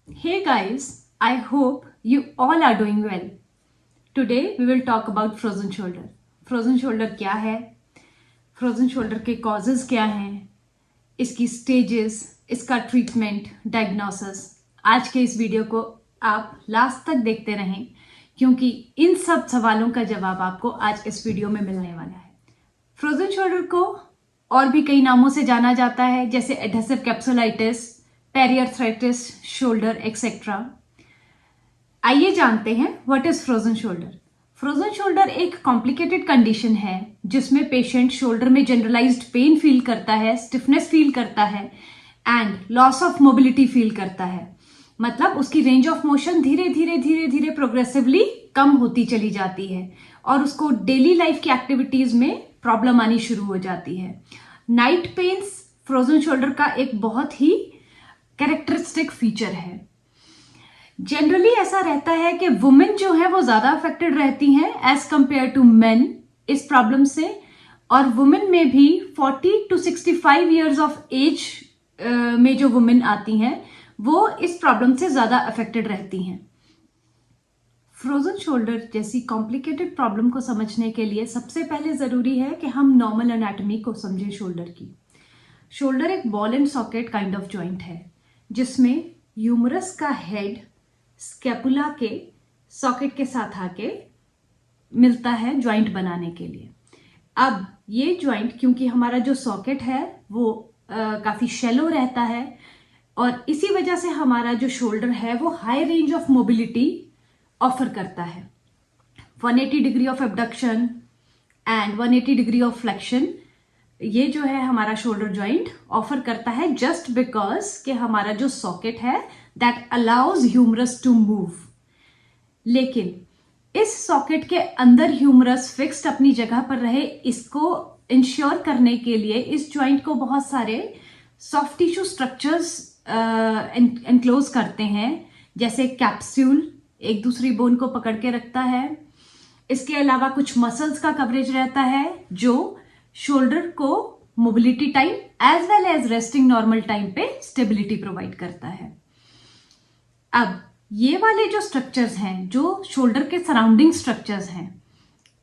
Hey guys, I hope you all are doing well. Today we will talk about frozen shoulder. Frozen shoulder क्या है? Frozen shoulder के causes क्या हैं, इसकी stages, इसका treatment, diagnosis. आज के इस वीडियो को आप लास्ट तक देखते रहें क्योंकि इन सब सवालों का जवाब आपको आज इस वीडियो में मिलने वाला है। फ्रोजन शोल्डर को और भी कई नामों से जाना जाता है, जैसे adhesive capsulitis, periarthritis shoulder etcetera. आइए जानते हैं what is frozen shoulder. Frozen shoulder एक कॉम्प्लिकेटेड कंडीशन है जिसमें पेशेंट शोल्डर में जनरलाइज्ड पेन फील करता है, स्टिफनेस फील करता है and loss of mobility feel करता है। मतलब उसकी रेंज ऑफ मोशन धीरे धीरे प्रोग्रेसिवली कम होती चली जाती है और उसको डेली लाइफ की एक्टिविटीज में प्रॉब्लम आनी शुरू हो जाती है। नाइट पेन्स फ्रोजन शोल्डर का एक बहुत ही कैरेक्टरिस्टिक फीचर है। जनरली ऐसा रहता है कि वुमेन जो है वो ज्यादा अफेक्टेड रहती हैं एज कंपेयर टू मेन इस प्रॉब्लम से, और वुमेन में भी 40 to 65 ईयर्स ऑफ एज में जो वुमेन आती हैं वो इस प्रॉब्लम से ज्यादा अफेक्टेड रहती हैं। फ्रोजन शोल्डर जैसी कॉम्प्लिकेटेड प्रॉब्लम को समझने के लिए सबसे पहले जरूरी है कि हम नॉर्मल एनाटॉमी को समझें शोल्डर की। शोल्डर एक ball and socket kind of joint है जिसमें ह्यूमरस का हेड स्कैपुला के सॉकेट के साथ आके मिलता है ज्वाइंट बनाने के लिए। अब ये ज्वाइंट, क्योंकि हमारा जो सॉकेट है वो काफी शैलो रहता है और इसी वजह से हमारा जो शोल्डर है वो high range of mobility offer करता है। 180 degree of abduction and 180 degree of flexion ये जो है हमारा शोल्डर ज्वाइंट ऑफर करता है, जस्ट बिकॉज कि हमारा जो सॉकेट है that allows humerus to move. लेकिन इस सॉकेट के अंदर ह्यूमरस फिक्स्ड अपनी जगह पर रहे, इसको इंश्योर करने के लिए इस ज्वाइंट को बहुत सारे सॉफ्ट टिश्यू स्ट्रक्चर्स एनक्लोज करते हैं, जैसे कैप्सूल एक दूसरी बोन को पकड़ के रखता है। इसके अलावा कुछ मसल्स का कवरेज रहता है जो शोल्डर को mobility time as well as resting normal time पे स्टेबिलिटी प्रोवाइड करता है। अब ये वाले जो स्ट्रक्चर्स हैं, जो शोल्डर के सराउंडिंग स्ट्रक्चर्स हैं,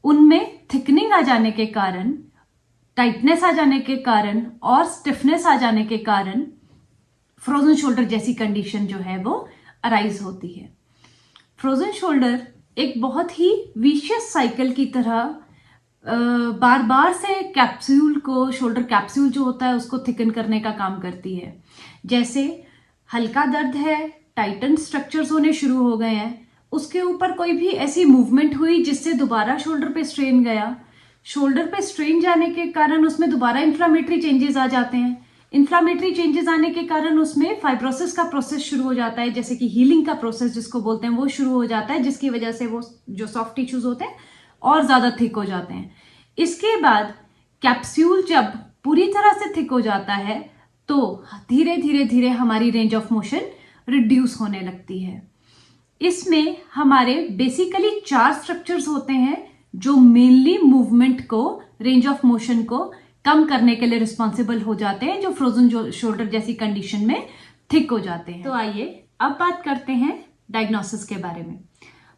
उनमें थिकनिंग आ जाने के कारण, टाइटनेस आ जाने के कारण और स्टिफनेस आ जाने के कारण फ्रोजन शोल्डर जैसी कंडीशन जो है वो अराइज होती है। फ्रोजन शोल्डर एक बहुत ही विशियस साइकिल की तरह बार बार से कैप्सूल को, शोल्डर कैप्सूल जो होता है उसको थिकन करने का काम करती है। जैसे हल्का दर्द है, टाइटन स्ट्रक्चर्स होने शुरू हो गए हैं, उसके ऊपर कोई भी ऐसी मूवमेंट हुई जिससे दोबारा शोल्डर पे स्ट्रेन गया, शोल्डर पे स्ट्रेन जाने के कारण उसमें दोबारा इन्फ्लामेटरी चेंजेस आ जाते हैं। इन्फ्लामेटरी चेंजेस आने के कारण उसमें फाइब्रोसिस का प्रोसेस शुरू हो जाता है, जैसे कि हीलिंग का प्रोसेस जिसको बोलते हैं वो शुरू हो जाता है, जिसकी वजह से वो जो सॉफ्ट टिश्यूज होते हैं और ज्यादा थिक हो जाते हैं। इसके बाद कैप्सूल जब पूरी तरह से थिक हो जाता है तो धीरे धीरे हमारी रेंज ऑफ मोशन रिड्यूस होने लगती है। इसमें हमारे बेसिकली 4 स्ट्रक्चर्स होते हैं जो मेनली मूवमेंट को, रेंज ऑफ मोशन को कम करने के लिए रिस्पॉन्सिबल हो जाते हैं, जो फ्रोजन शोल्डर जैसी कंडीशन में थिक हो जाते हैं। तो आइए अब बात करते हैं डायग्नोसिस के बारे में।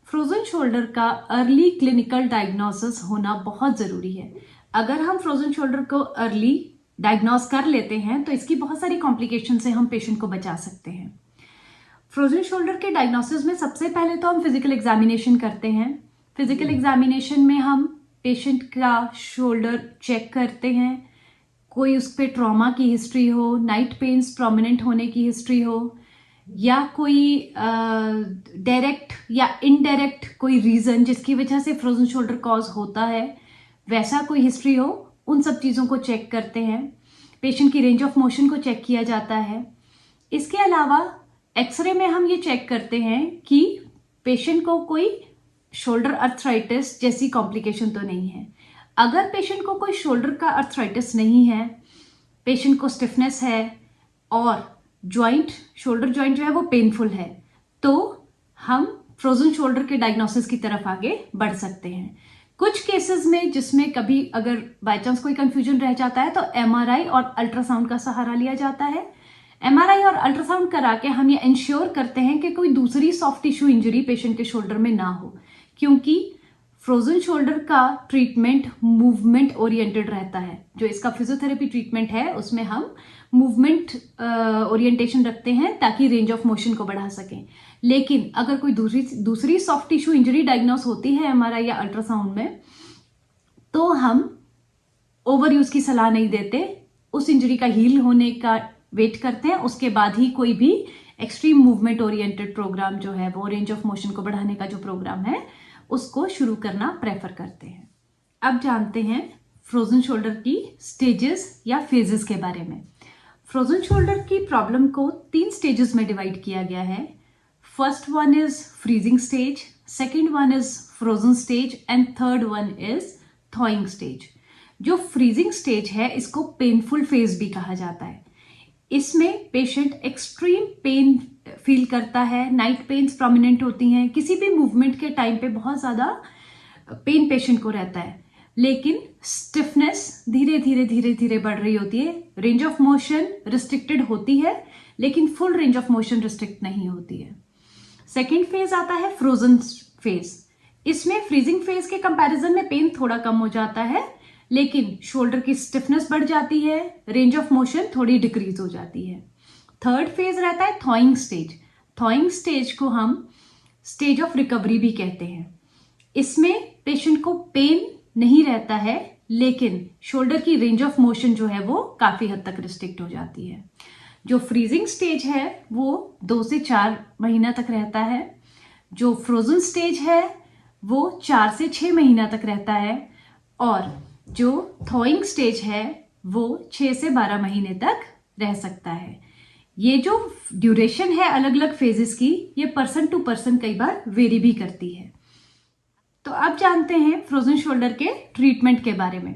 फ्रोजन शोल्डर का अर्ली क्लिनिकल डायग्नोसिस होना बहुत जरूरी है। अगर हम फ्रोजन शोल्डर को अर्ली डायग्नोस कर लेते हैं तो इसकी बहुत सारी कॉम्प्लिकेशन से हम पेशेंट को बचा सकते हैं। फ्रोजन शोल्डर के डायग्नोसिस में सबसे पहले तो हम फिजिकल एग्जामिनेशन करते हैं। फिजिकल एग्जामिनेशन में हम पेशेंट का शोल्डर चेक करते हैं, कोई उस पर ट्रॉमा की हिस्ट्री हो, नाइट पेन्स प्रोमिनेंट होने की हिस्ट्री हो, या कोई डायरेक्ट या इनडायरेक्ट कोई रीजन जिसकी वजह से फ्रोजन शोल्डर कॉज होता है, वैसा कोई हिस्ट्री हो, उन सब चीज़ों को चेक करते हैं। पेशेंट की रेंज ऑफ मोशन को चेक किया जाता है। इसके अलावा एक्सरे में हम ये चेक करते हैं कि पेशेंट को कोई शोल्डर अर्थराइटिस जैसी कॉम्प्लिकेशन तो नहीं है। अगर पेशेंट को कोई शोल्डर का अर्थराइटिस नहीं है, पेशेंट को स्टिफनेस है और ज्वाइंट, शोल्डर ज्वाइंट जो है वो पेनफुल है, तो हम फ्रोजन शोल्डर के डायग्नोसिस की तरफ आगे बढ़ सकते हैं। कुछ केसेस में जिसमें कभी अगर बाय चांस कोई कंफ्यूजन रह जाता है तो एमआरआई और अल्ट्रासाउंड का सहारा लिया जाता है। एमआरआई और अल्ट्रासाउंड करा के हम ये इंश्योर करते हैं कि कोई दूसरी सॉफ्ट टिश्यू इंजरी पेशेंट के शोल्डर में ना हो, क्योंकि फ्रोजन शोल्डर का ट्रीटमेंट मूवमेंट ओरिएंटेड रहता है। जो इसका फिजियोथेरेपी ट्रीटमेंट है उसमें हम मूवमेंट ओरिएंटेशन रखते हैं ताकि रेंज ऑफ मोशन को बढ़ा सकें। लेकिन अगर कोई दूसरी सॉफ्ट टिश्यू इंजरी डायग्नोस होती है एमआरआई या अल्ट्रासाउंड में, तो हम ओवर यूज की सलाह नहीं देते, उस इंजरी का हील होने का वेट करते हैं, उसके बाद ही कोई भी एक्सट्रीम मूवमेंट ओरिएंटेड प्रोग्राम जो है वो रेंज ऑफ मोशन को बढ़ाने का जो प्रोग्राम है उसको शुरू करना प्रेफर करते हैं। अब जानते हैं फ्रोजन शोल्डर की स्टेजेस या फेजेस के बारे में। फ्रोजन शोल्डर की प्रॉब्लम को 3 स्टेजेस में डिवाइड किया गया है। First one is freezing stage, second one is frozen stage and third one is थॉइंग stage. जो फ्रीजिंग स्टेज है इसको पेनफुल फेज भी कहा जाता है। इसमें पेशेंट एक्सट्रीम पेन फील करता है, नाइट पेन्स प्रोमिनेंट होती हैं, किसी भी मूवमेंट के टाइम पे बहुत ज़्यादा पेन पेशेंट को रहता है, लेकिन स्टिफनेस धीरे धीरे बढ़ रही होती है। रेंज ऑफ मोशन रिस्ट्रिक्टेड होती है लेकिन full range of motion restrict नहीं होती है। सेकेंड फेज आता है फ्रोजन फेज। इसमें फ्रीजिंग फेज के कंपैरिजन में पेन थोड़ा कम हो जाता है, लेकिन शोल्डर की स्टिफनेस बढ़ जाती है, रेंज ऑफ मोशन थोड़ी डिक्रीज हो जाती है। थर्ड फेज रहता है थॉइंग स्टेज। थॉइंग स्टेज को हम स्टेज ऑफ रिकवरी भी कहते हैं। इसमें पेशेंट को पेन नहीं रहता है, लेकिन शोल्डर की रेंज ऑफ मोशन जो है वो काफी हद तक रिस्ट्रिक्ट हो जाती है। जो फ्रीजिंग स्टेज है वो 2 से 4 महीना तक रहता है। जो फ्रोजन स्टेज है वो 4 से 6 महीना तक रहता है, और जो थॉइंग स्टेज है वो 6 से 12 महीने तक रह सकता है। ये जो ड्यूरेशन है अलग अलग फेजेस की, ये पर्सन टू पर्सन कई बार वेरी भी करती है। तो अब जानते हैं फ्रोजन शोल्डर के ट्रीटमेंट के बारे में।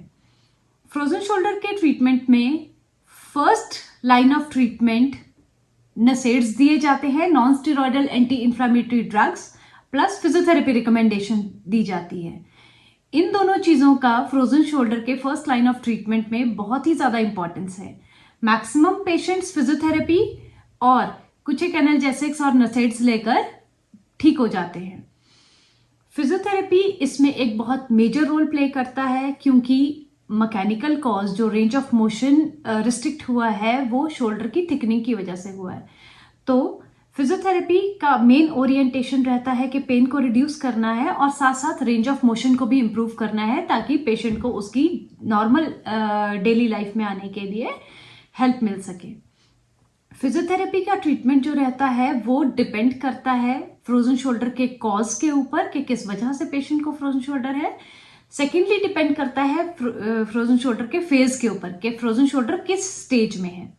फ्रोजन शोल्डर के ट्रीटमेंट में first line of treatment NSAIDs दिए जाते हैं, non steroidal anti inflammatory drugs plus physiotherapy recommendation दी जाती है। इन दोनों चीजों का फ्रोजन शोल्डर के फर्स्ट लाइन ऑफ ट्रीटमेंट में बहुत ही ज्यादा इंपॉर्टेंस है। मैक्सिमम पेशेंट्स फिजियोथेरेपी और कुछ एक एनाल्जेसिक्स और नसेड्स लेकर ठीक हो जाते हैं। फिजियोथेरेपी इसमें एक बहुत मेजर रोल प्ले करता है, क्योंकि मैकेनिकल कॉज जो रेंज ऑफ मोशन रिस्ट्रिक्ट हुआ है वो शोल्डर की थिकनिंग की वजह से हुआ है। तो फिजियोथेरेपी का मेन ओरिएंटेशन रहता है कि पेन को रिड्यूस करना है और साथ साथ रेंज ऑफ मोशन को भी इम्प्रूव करना है, ताकि पेशेंट को उसकी नॉर्मल डेली लाइफ में आने के लिए हेल्प मिल सके। फिजियोथेरेपी का ट्रीटमेंट जो रहता है वो डिपेंड करता है फ्रोजन शोल्डर के कॉज के ऊपर कि किस वजह से पेशेंट को फ्रोजन शोल्डर है। सेकेंडली डिपेंड करता है फ्रोजन शोल्डर के फेज के ऊपर कि फ्रोजन शोल्डर किस स्टेज में है।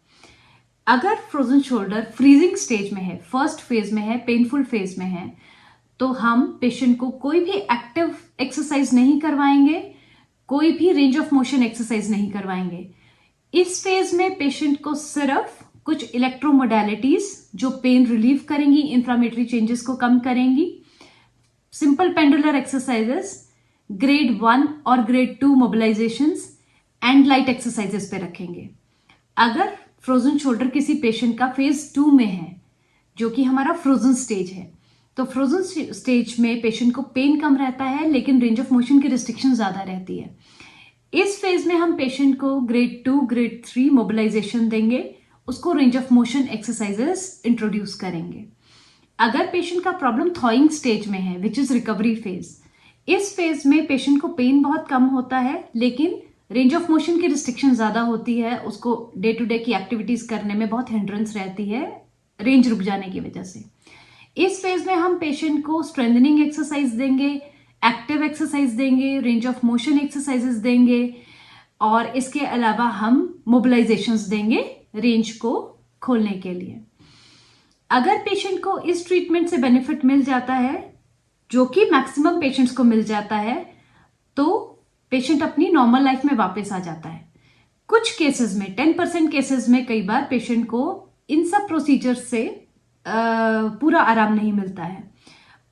अगर फ्रोजन शोल्डर फ्रीजिंग स्टेज में है, फर्स्ट फेज में है, पेनफुल फेज में है, तो हम पेशेंट को कोई भी एक्टिव एक्सरसाइज नहीं करवाएंगे, कोई भी रेंज ऑफ मोशन एक्सरसाइज नहीं करवाएंगे। इस फेज में पेशेंट को सिर्फ कुछ इलेक्ट्रोमोडालिटीज जो पेन रिलीव करेंगी, इंफ्लेमेटरी चेंजेस को कम करेंगी, सिंपल पेंडुलर एक्सरसाइजेस, ग्रेड 1 और ग्रेड 2 मोबिलाइजेशंस एंड लाइट एक्सरसाइजेस पे रखेंगे। अगर फ्रोजन शोल्डर किसी पेशेंट का फेज 2 में है, जो कि हमारा फ्रोजन स्टेज है, तो फ्रोजन स्टेज में पेशेंट को पेन कम रहता है लेकिन रेंज ऑफ मोशन की रिस्ट्रिक्शन ज्यादा रहती है। इस फेज में हम पेशेंट को ग्रेड 2, ग्रेड 3 मोबिलाइजेशन देंगे, उसको range of motion exercises introduce करेंगे। अगर पेशेंट का प्रॉब्लम थॉइंग स्टेज में है, विच इज रिकवरी फेज, इस फेज में पेशेंट को पेन बहुत कम होता है लेकिन रेंज ऑफ मोशन की रिस्ट्रिक्शन ज्यादा होती है, उसको डे टू डे की एक्टिविटीज करने में बहुत हिंड्रेंस रहती है रेंज रुक जाने की वजह से। इस फेज में हम पेशेंट को स्ट्रेंथनिंग एक्सरसाइज देंगे, एक्टिव एक्सरसाइज देंगे, रेंज ऑफ मोशन एक्सरसाइजेस देंगे, और इसके अलावा हम मोबिलाइजेशंस देंगे रेंज को खोलने के लिए। अगर पेशेंट को इस ट्रीटमेंट से बेनिफिट मिल जाता है, जो कि मैक्सिमम पेशेंट्स को मिल जाता है, तो पेशेंट अपनी नॉर्मल लाइफ में वापस आ जाता है। कुछ केसेस में 10% केसेस में कई बार पेशेंट को इन सब प्रोसीजर से पूरा आराम नहीं मिलता है।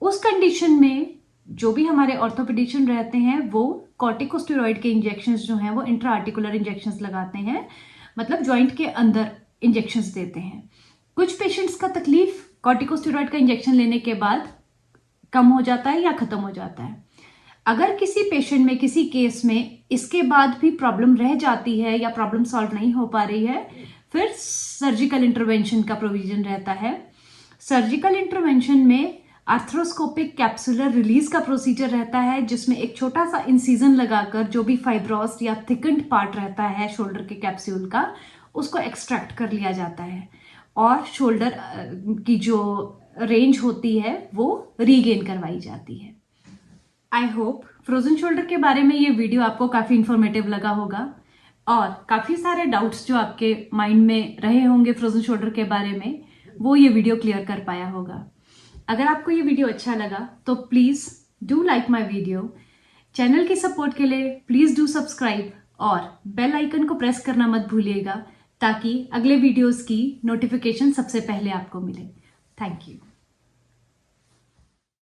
उस कंडीशन में जो भी हमारे ऑर्थोपेडिशियन रहते हैं वो कॉर्टिकोस्टेरॉइड के इंजेक्शंस जो हैं वो इंट्रा आर्टिकुलर इंजेक्शंस लगाते हैं, मतलब जॉइंट के अंदर इंजेक्शंस देते हैं। कुछ पेशेंट्स का तकलीफ कॉर्टिकोस्टेरॉइड का इंजेक्शन लेने के बाद कम हो जाता है या खत्म हो जाता है। अगर किसी पेशेंट में, किसी केस में इसके बाद भी प्रॉब्लम रह जाती है या प्रॉब्लम सॉल्व नहीं हो पा रही है, फिर सर्जिकल इंटरवेंशन का प्रोविजन रहता है। सर्जिकल इंटरवेंशन में आर्थ्रोस्कोपिक कैप्सुलर रिलीज का प्रोसीजर रहता है, जिसमें एक छोटा सा इंसिजन लगाकर जो भी फाइब्रोस्ड या थिकन्ड पार्ट रहता है शोल्डर के कैप्सूल का, उसको एक्सट्रैक्ट कर लिया जाता है और शोल्डर की जो रेंज होती है वो रीगेन करवाई जाती है। आई होप फ्रोजन शोल्डर के बारे में ये वीडियो आपको काफी इंफॉर्मेटिव लगा होगा और काफी सारे डाउट्स जो आपके माइंड में रहे होंगे फ्रोजन शोल्डर के बारे में, वो ये वीडियो क्लियर कर पाया होगा। अगर आपको ये वीडियो अच्छा लगा तो please do like my video. Channel की सपोर्ट के लिए प्लीज डू सब्सक्राइब और बेल आइकन को प्रेस करना मत भूलिएगा, ताकि अगले वीडियोस की नोटिफिकेशन सबसे पहले आपको मिले। Thank you.